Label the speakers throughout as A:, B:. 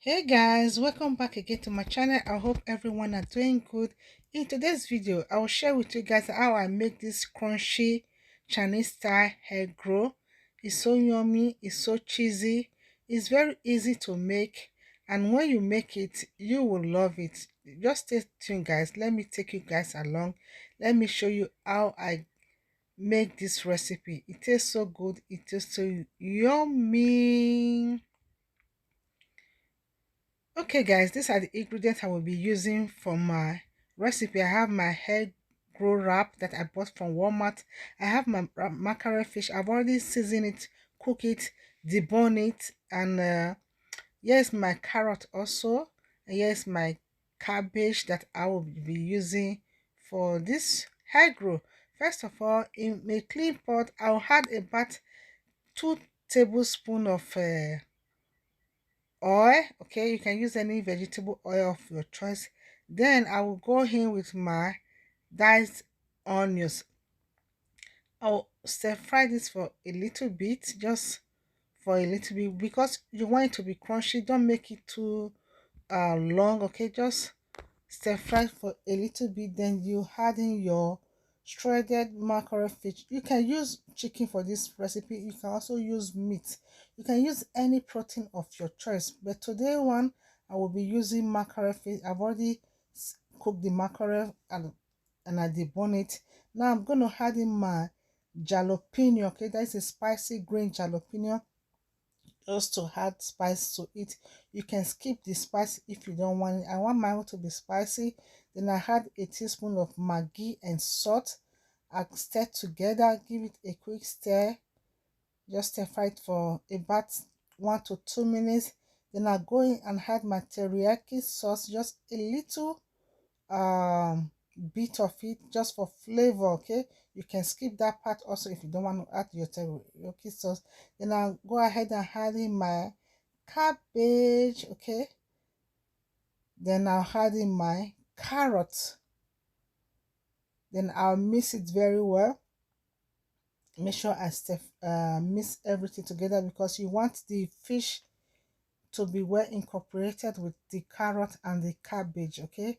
A: Hey guys, welcome back again to my channel. I hope everyone are doing good. In today's video, I will share with you guys how I make this crunchy Chinese style egg roll. It's so yummy, it's so cheesy, it's very easy to make, and when you make it, you will love it. Just stay tuned guys. Let me take you guys along. Let me show you how I make this recipe. It tastes so good, it tastes so yummy. Okay guys, these are the ingredients I will be using for my recipe. I have my egg roll wrap that I bought from Walmart. I have my mackerel fish. I've already seasoned it, cook it, debone it, and here's my carrot also. And here's my cabbage that I will be using for this egg roll. First of all, in a clean pot, I'll add about 2 tablespoons of oil. Okay, you can use any vegetable oil of your choice. Then I will go in with my diced onions. I'll stir fry this for a little bit, just for a little bit, because you want it to be crunchy. Don't make it too long. Okay, just stir fry for a little bit, then you add in your shredded mackerel fish. You can use chicken for this recipe. You can also use meat. You can use any protein of your choice, but today one I will be using mackerel fish. I've already cooked the mackerel and I debone it. Now I'm going to add in my jalapeno. Okay, that is a spicy green jalapeno, just to add spice to it. You can skip the spice if you don't want it. I want mine to be spicy. Then I add a teaspoon of Maggi and salt. I stir together, give it a quick stir. Just stir fry it for about 1 to 2 minutes. Then I go in and add my teriyaki sauce, just a little bit of it, just for flavor. Okay, you can skip that part also if you don't want to add your teriyaki sauce. Then I'll go ahead and add in my cabbage. Okay, then I'll add in my carrot. Then I'll mix it very well. Make sure I mix everything together, because you want the fish to be well incorporated with the carrot and the cabbage. Okay,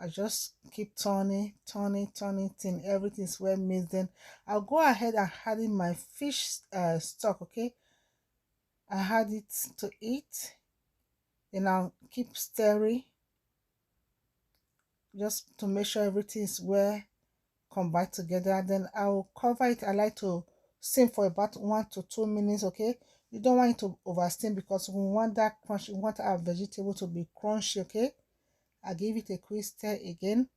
A: I just keep turning till everything's well mixed. Then I'll go ahead and add in my fish stock. Okay, I add it to it. Then I'll keep stirring, just to make sure everything is well combined together. Then I'll cover it. I like to steam for about 1 to 2 minutes. Okay, you don't want it to over steam, because we want that crunch. We want our vegetable to be crunchy. Okay, I give it a quick stir again.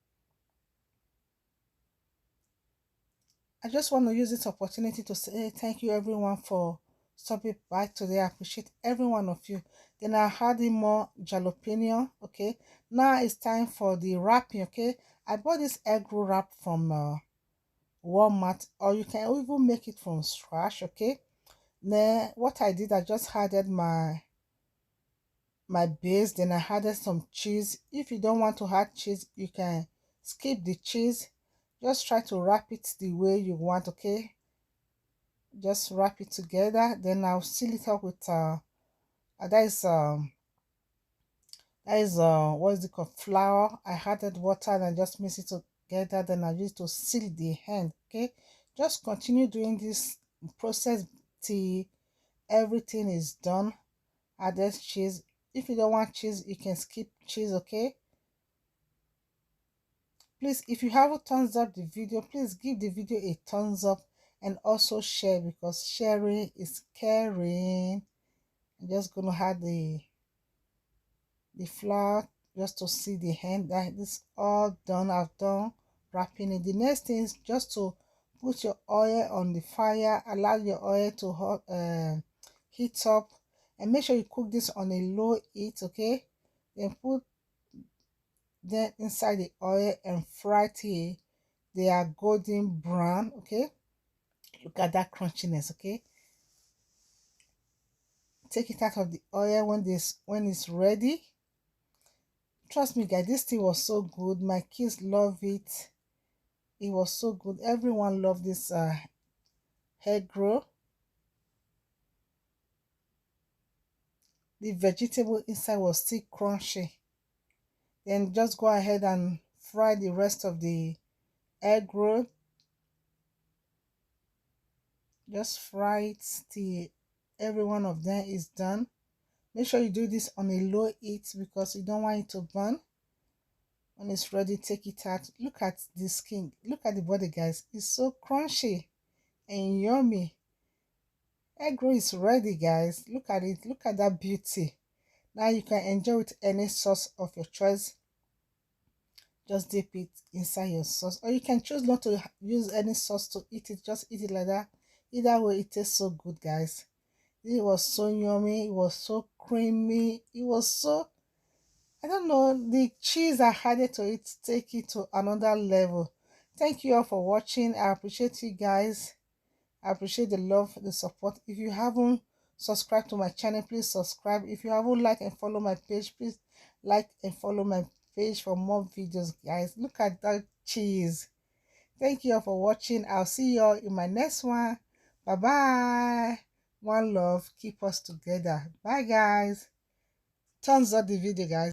A: I just want to use this opportunity to say thank you everyone for stopping by today. I appreciate every one of you. Then I add in more jalapeno. Okay, now it's time for the wrapping. Okay, I bought this egg roll wrap from Walmart, or you can even make it from scratch. Okay, then what I did, I just added my base. Then I added some cheese. If you don't want to add cheese, you can skip the cheese. Just try to wrap it the way you want. Okay, just wrap it together. Then I'll seal it up with that is what is it called, flour. I added water and just mix it together. Then I use to seal the end. Okay, just continue doing this process till everything is done. Added cheese. If you don't want cheese, you can skip cheese. Okay, please, if you haven't thumbs up the video, please give the video a thumbs up, and also share, because sharing is caring. I'm just gonna add the flour, just to see the end. That is all done. I've done wrapping it. The next thing is just to put your oil on the fire. Allow your oil to heat up, and make sure you cook this on a low heat. Okay, then put them inside the oil and fry till they are golden brown. Okay, look at that crunchiness. Okay, take it out of the oil when it's ready. Trust me guys, this thing was so good. My kids love it. It was so good. Everyone loved this egg roll. the vegetable inside was still crunchy. Then just go ahead and fry the rest of the egg roll. Just fry it till every one of them is done. Make sure you do this on a low heat because you don't want it to burn. When it's ready, take it out. Look at the skin, look at the body, guys. It's so crunchy and yummy. Egg roll is ready, guys. Look at it, look at that beauty. Now you can enjoy with any sauce of your choice. Just dip it inside your sauce, or you can choose not to use any sauce to eat it. Just eat it like that. Either way, it tastes so good, guys. It was so yummy, it was so creamy, it was so, I don't know, the cheese I added to it take it to another level. Thank you all for watching. I appreciate you guys. I appreciate the love, the support. If you haven't subscribed to my channel, please subscribe. If you haven't liked and follow my page, please like and follow my page for more videos, guys. Look at that cheese. Thank you all for watching. I'll see you all in my next one. Bye bye. One love. Keep us together. Bye, guys. Thumbs up the video, guys.